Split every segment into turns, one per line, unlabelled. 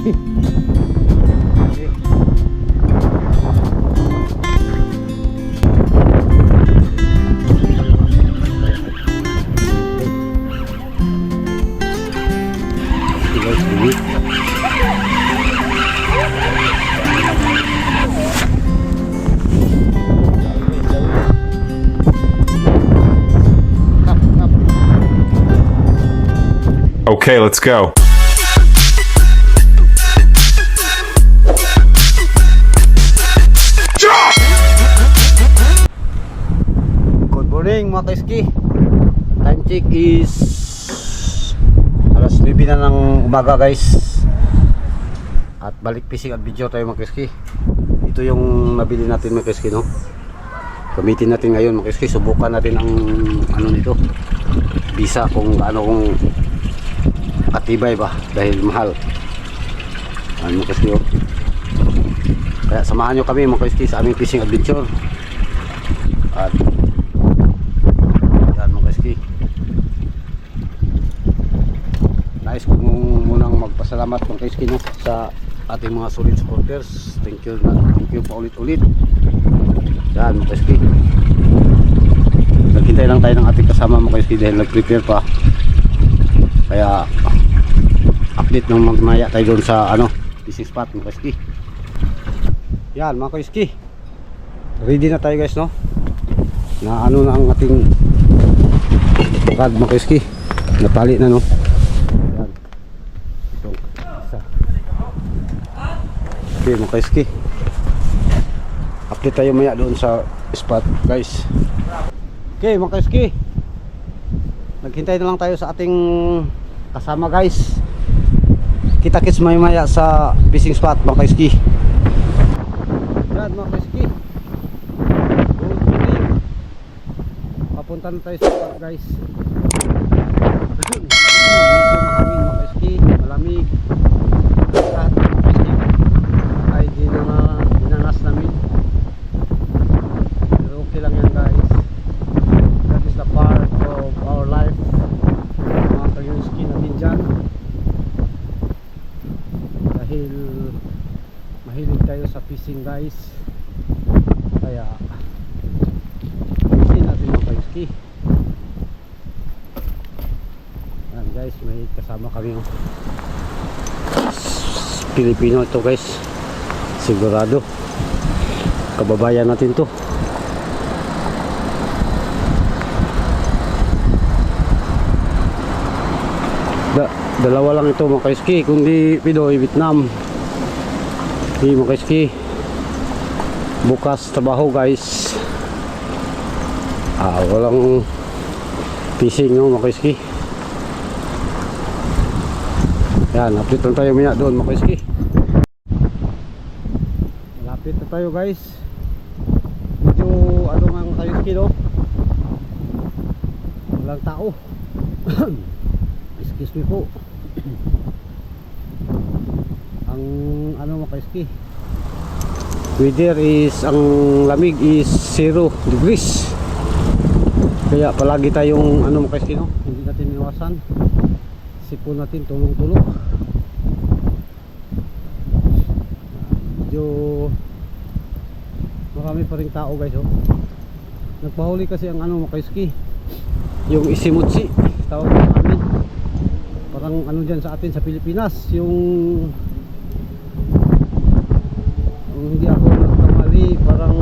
Okay, let's go.
Good morning mga kaiski. Time check is alas 9 na ng umaga guys. At balik fishing adventure tayo mga kaiski. Ito yung nabili natin mga kaiski, no? Gamitin natin ngayon mga kaiski. Subukan natin ang ano nito, bisa, kung ano, kung atibay ba, dahil mahal. Ano mga kaiski, oh. Kaya samahan nyo kami mga kaiski sa aming fishing adventure. At yan mga kaiski, nais ko munang magpasalamat mga kaiski, no, sa ating mga solid supporters. Thank you pa ulit-ulit. Yan mga kaiski, naghintay lang tayo ng ating kasama mga kaiski dahil nag-prepare pa. Kaya update ng magmaya tayo doon sa ano, fishing spot mga kaiski. Yan mga kaiski, ready na tayo guys, no? Na ano na ang ating rod mga kaiski, natali na, no? Yan, itong isa. Okay mga kaiski, update tayo maya doon sa spot guys. Okay mga kaiski, naghintay na lang tayo sa ating kasama guys. Kita-kits maya sa fishing spot mga kaiski. Yan mga kaiski, papunta na tayo sa spot guys. Medyo mahangin mga kaiski, malamig. Lahat mga kaiski ay dinanas namin, pero okay lang yan guys. That is the part of our life mga kaiski natin dyan. Dahil mahilig tayo sa fishing guys, kaya fishing natin mga kaiski. Yan guys, may kasama kami, oh. Pilipino ito guys, sigurado kababayan natin to. Dalawa lang ito mga kaiski, kundi Pidoy, Vietnam. Okay mga kaiski, bukas trabaho guys. Walang fishing, no mga kaiski. Yan, update lang tayo maya doon mga kaiski. Malapit na tayo guys. Medyo ano nga mga kaiski, no? Walang tao. Excuse me po. Ang ano mga kaiski, weather is, ang lamig is 0 degrees. Kaya palagi tayong ano mga kaiski, no? Hindi natin iwasan. Sipon natin tulong-tulong. Medyo marami pa rin tao guys, oh. Nagpahuli kasi ang ano mga kaiski, yung isimutsi tawag namin. Parang ano dyan sa atin sa Pilipinas, yung hindi ako nagkamali, parang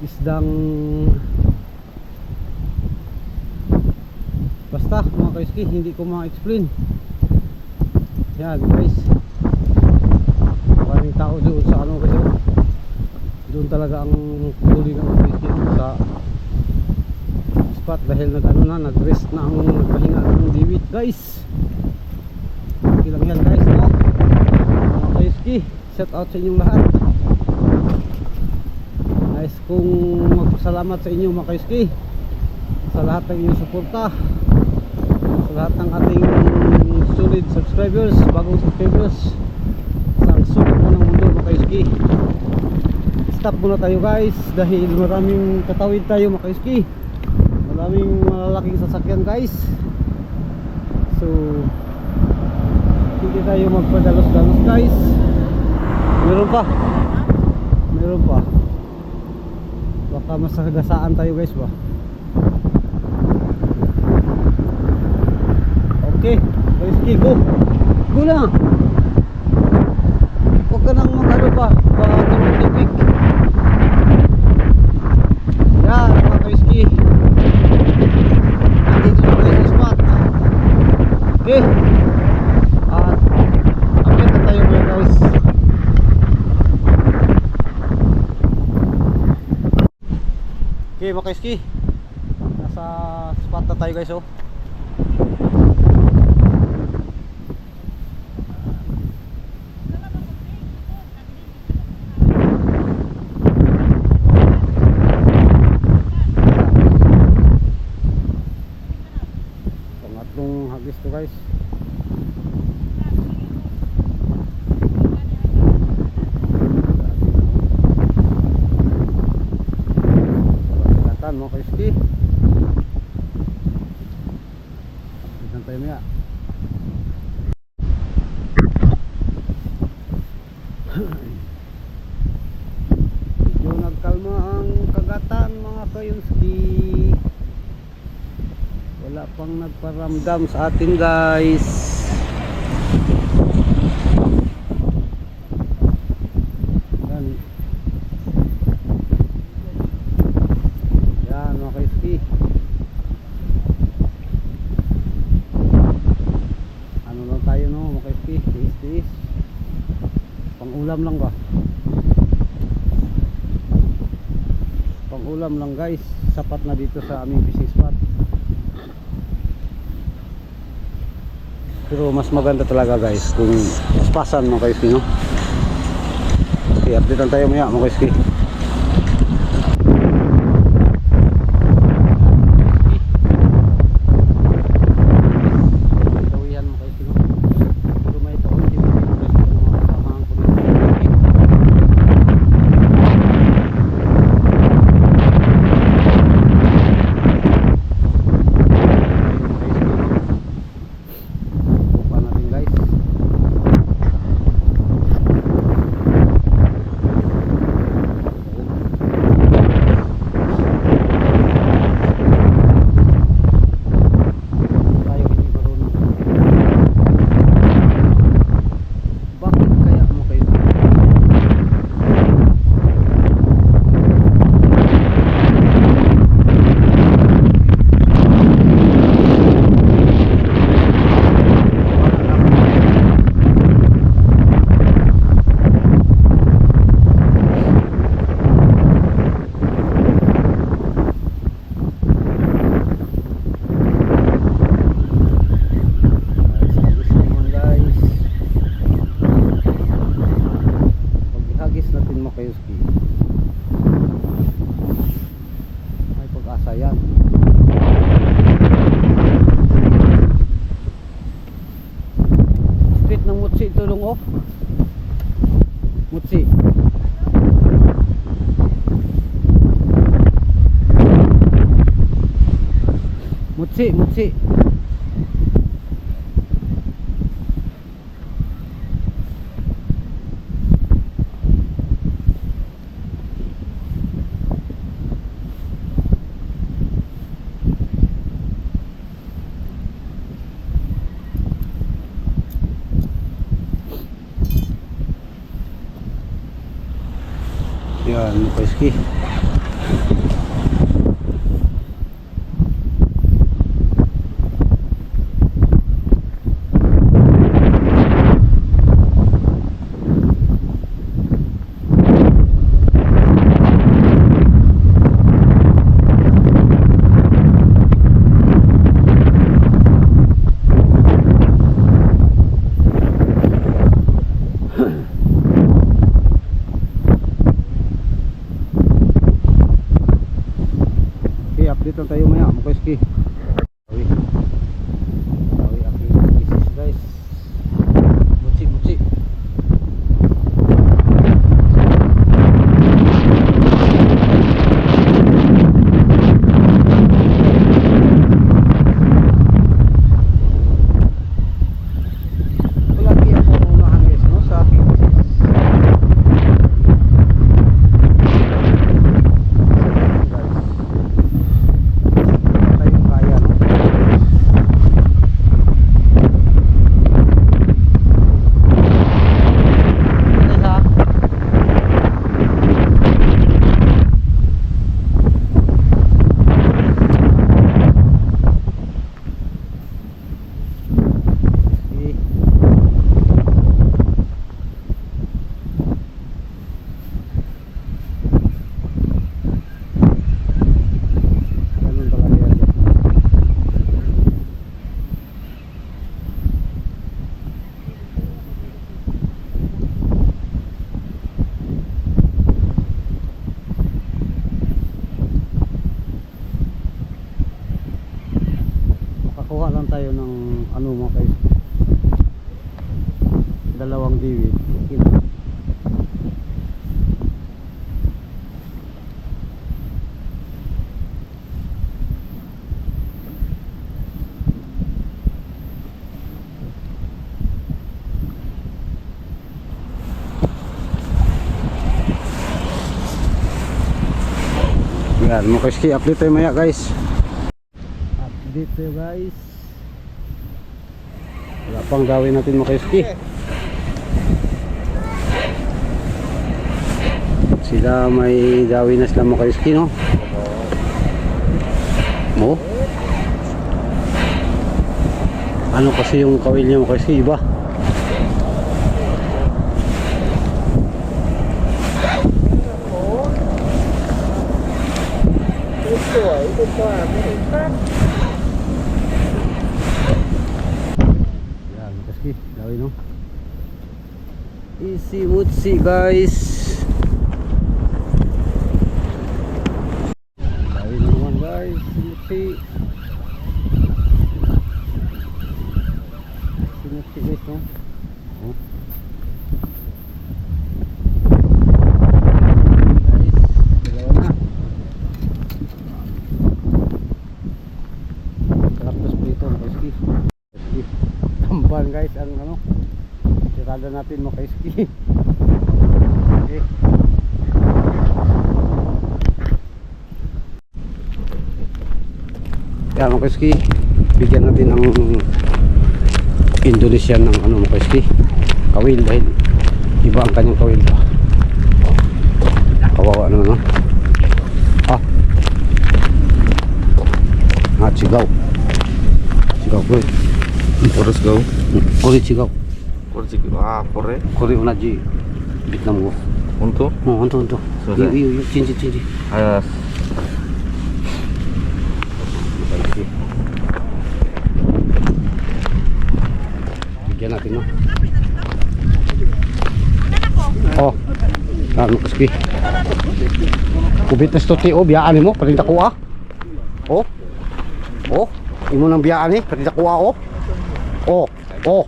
isdang, basta mga kaiski, hindi ko ma-explain. Yan guys, maraming tao doon sa ano kasi, doon talaga ang huli ng mga kaiski sa spot, dahil nag-rest na ang nagpahinga ng diwit guys. Okay lang yan guys, no? Mga kaiski, shout out sa inyong lahat. Nice kong magpasalamat sa inyo mga kaiski, sa lahat ng inyong suporta, sa lahat ng ating solid subscribers, bagong subscribers sa sulok po ng mundo mga kaiski. Stop muna tayo guys, dahil maraming katawid tayo mga kaiski, maraming malalaking sasakyan guys. So Hindi tayo magpadalos-dalos guys. Meron pa. Meron pa. Baka masagasaan tayo guys ba. Okay, Koiski, go. Go na. Huwag ka nang magano pa. Tupik. Yan mga Koiski. Nandito na tayo sa spot. Okay. At update na tayo mga guys. Okay mga Koiski. Nasa spot na tayo guys oh. Pangatlong hagis to guys. Katan mo Koiski. Bisan tayo niya. Medyo nagkalma ang kagatan mga Koiski. Wala pang nagparamdam sa atin guys. Yan. Yan mga Koiski. Ano lang tayo no mga Koiski. Tiis. Pang ulam lang ba? Pang ulam lang guys. Sapat na dito sa aming fishing spot. Pero mas maganda talaga guys kung paspasan mga Koiski no. Okay, update tayo maya mga Koiski. Dawihan mga Koiski no. Pero may taon din mga Koiski ng mga kasamahan ko dito. Koiski. May pag-asa yan. Street ng Mutsi tulong off. Mutsi. Mutsi. Yan, Koiski. Nagpalan tayo ng ano mga guys, dalawang diwit. Yan, mga kaiski, update tayo maya guys. Update tayo guys. Wala pang gawin natin mga kaiski. Sila may gawin na sila mga kaiski, no? Mo? Ano kasi yung kawil niya mga kaiski, iba? Yan, kasi gawin no. Easy woodsy guys. Gawin naman guys, woodsy. Woodsy guys no. Oh. Tamban guys ang ano, sirada natin mga kaiski. Okay. Yan mga kaiski, bigyan natin ng Indonesian ng ano mga kaiski, kawil, dahil iba ang kanyang kawil pa. Kawawa naman no. Sigaw. Sigaw bro.
Terus go.
Kori sigaw.
Kore.
Kori unaji Vietnam go.
Untuk?
Untuk. Iyo, cinci.
Ayas.
Bigyan natin no. Oh. Ano kasi? Kubit na sto tio biyaan mo, parinta ko ah. Oh, imo nang biyaan ni, parinta ko ah oh. Oh.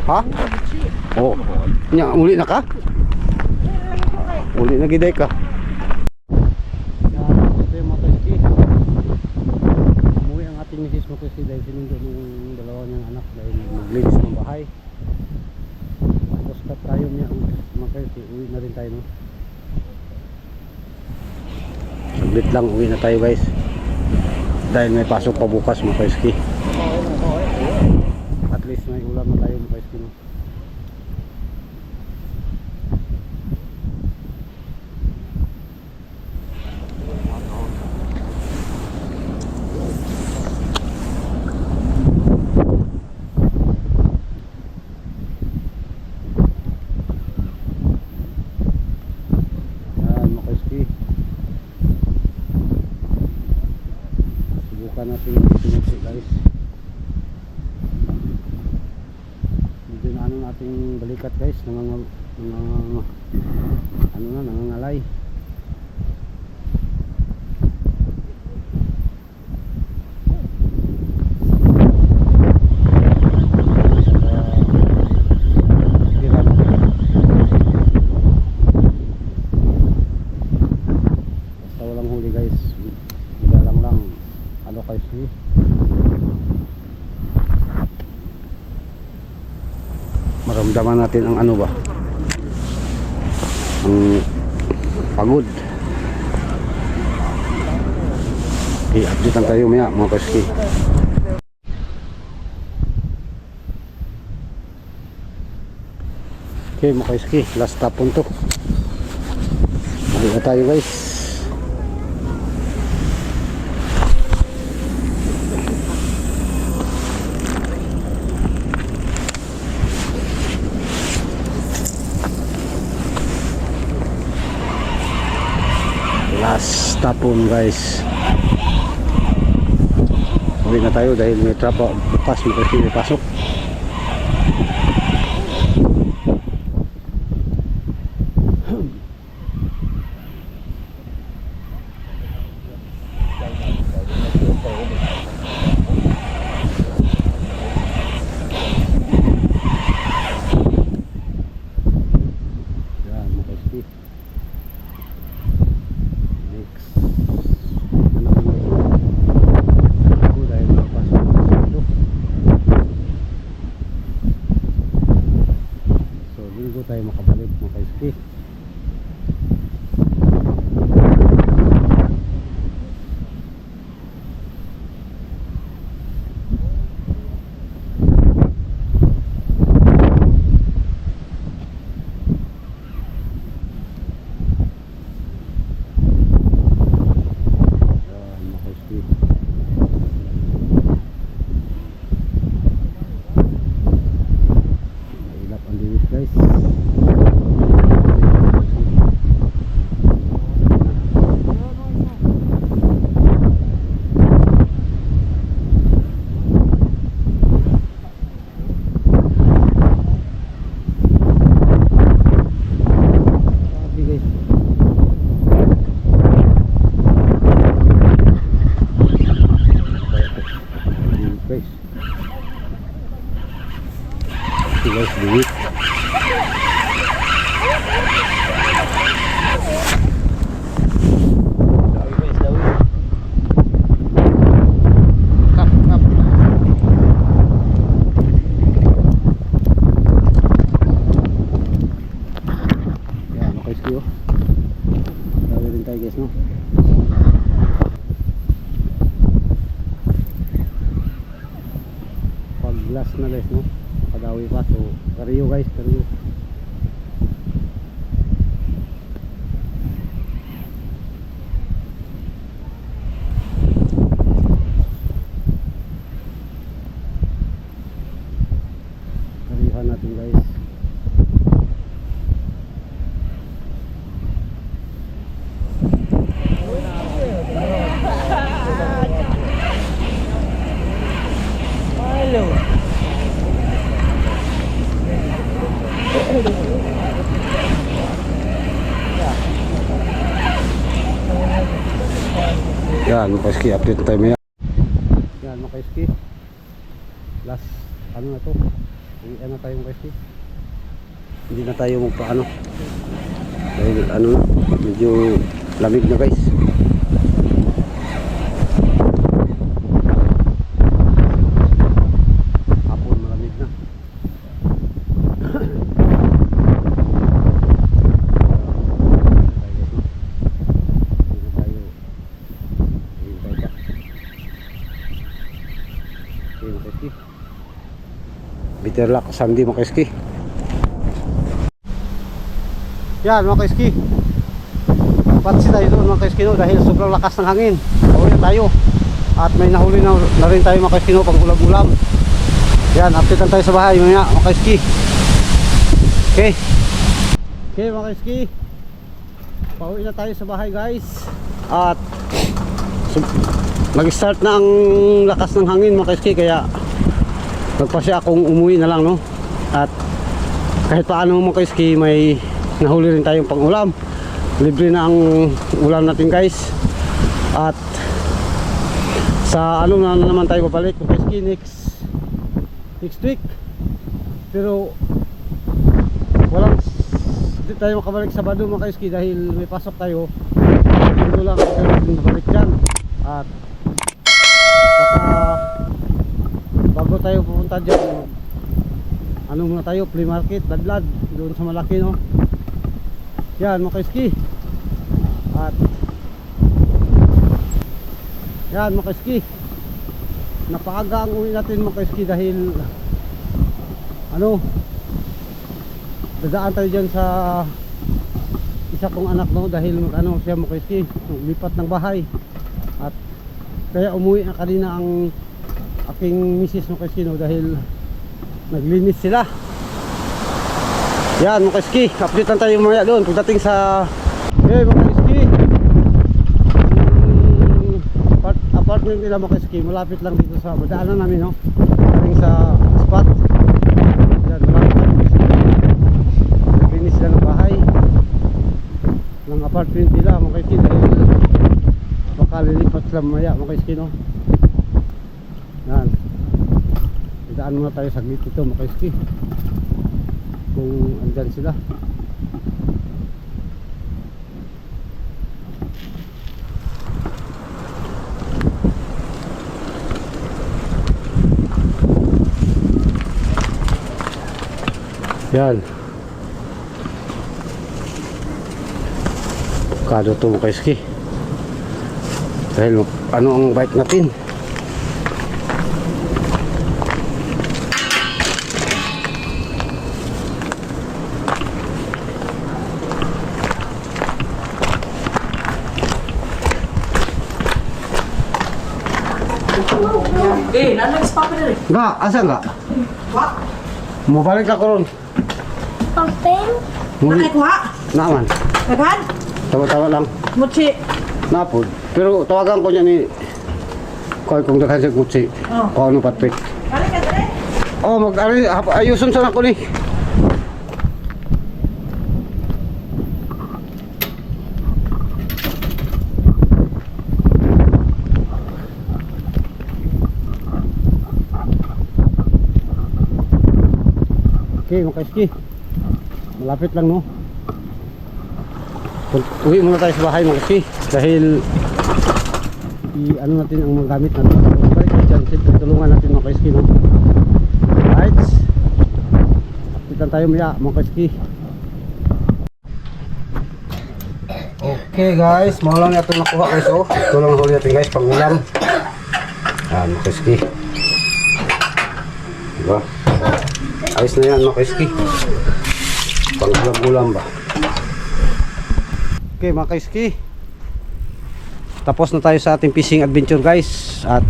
Ha? Oh. Nya uli na ka? Uli na giday ka. Ito yung mga kaiski. Umuwi ang ating misis mo kasi dahil sinundo ng dalawa niyang anak dahil maglinis ng bahay. Tapos tayo niya mga kaiski, uwi na rin tayo no. Saglit lang, uwi na tayo guys. Dahil may pasok pa bukas mga kaiski. At least may ulam na tayo mga kaiski no. Yan mga kaiski. Subukan natin yung pinagsi guys. Dito na ano nating balikat guys, nangangalay. Basta walang huli guys, magalang lang ano kasi maramdaman natin ang ano ba, ang pagod. I-update lang tayo maya mga kaiski. Okay mga kaiski, last stop po to. Balik na tayo guys. Last stop on guys. Uwi na tayo dahil may trapa bukas, may pasok. tayo makabalik mga ka-ski. Guys, duit. Yan, okay skiyo. Dami rin tayo guys, no? Pag last na guys, no? Padawi pa, so kariyo guys, kariyo. Kariyuhan natin guys. Hello. Yan, makaski, update tayo maya. Yan, makaski. Last, ano na to? Uwian na tayo makaski. Hindi na tayo magpaano. Dahil ano, medyo lamig na guys. Hapon malamig na. Bitter luck Sunday mga ka-ski. Yan mga ka-ski, patsi tayo doon mga ka-ski, no? Dahil sobrang lakas ng hangin. Pauwi tayo. At may nahuli na rin tayo mga ka-ski, no? Pang ulam-ulam. Yan, update tayo sa bahay mga ka-ski. Okay. Okay mga ka-ski, pauwi na tayo sa bahay guys. At nag-start na ang lakas ng hangin mga ka-ski, kaya nagpasya akong umuwi na lang, no? At kahit paano mga ka-ski, may nahuli rin tayong pang ulam. Libre na ang ulam natin guys. At sa ano na naman tayo babalik mga ka-ski, next week. Pero walang, hindi tayo makabalik Sabado mga ka-ski dahil may pasok tayo. Linggo lang tayo babalik dyan. At baka bago tayo pupunta dyan, ano muna tayo, flea market, Ladlad, doon sa malaki, no? Yan mga ka-ski. At yan mga ka-ski, napaaga ang uwi natin mga ka-ski dahil ano, dadaan tayo dyan sa isa kong anak, no? Dahil ano siya mga ka-ski, lipat ng bahay. At kaya umuwi na kanina ang aking misis mga ka-ski, no? Dahil naglinis sila. Yan mga ka-ski, update lang tayo mamaya doon pagdating sa mga ka-ski, apartment nila mga ka-ski, malapit lang dito sa madaanan namin, no? Pagdating sa spot. Yan, malapit lang dito. Naglinis sila ng bahay, ng apartment nila mga ka-ski, dahil baka lilipat sila mamaya mga ka-ski, no? Yan, idaan muna tayo saglit ito mga ka-ski kung andyan sila. Yan, Delikado to mga kaiski. Dahil ano ang bike natin?
Nanalis pa pa rin.
Nga, asa nga? Mubalik ako ron.
Open.
Nakikuha?
Naaman.
Naghan?
Tawa-tawa lang.
Mutsi.
Napod. Pero tawagan ko niya ni Koy kung daghan siya kutsi.
Oh.
Kung ano patpit.
Balik ka rin.
Oh, ayuson sa ako ni. Okay, mga kaiski. Malapit lang, no? Uwi muna tayo sa bahay, mga kaiski. Dahil ano natin ang mga gamit natin. Balik tayo dyan. Siyempre, tulungan natin mga kaiski, no? Right. Kapitan tayo maya, mga kaiski. Okay guys, mga lang natin nakuha guys, oh. Ito lang huli natin guys, pang ulam. Yan, mga kaiski. Diba? Ayos na yan mga kaiski. Pang ulam ba? Okay mga kaiski, tapos na tayo sa ating fishing adventure guys. At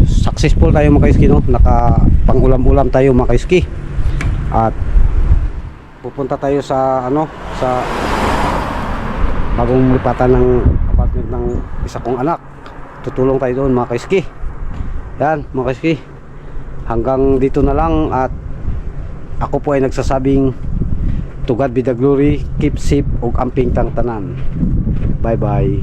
successful tayo mga kaiski, no? Naka pang ulam tayo mga kaiski. At pupunta tayo sa ano, sa bagong lipatan ng apartment ng isa kong anak. Tutulong tayo doon mga kaiski. Yan mga kaiski, hanggang dito na lang. At ako po ay nagsasabing to God be the glory, keep safe ug amping tang tanan. Bye bye.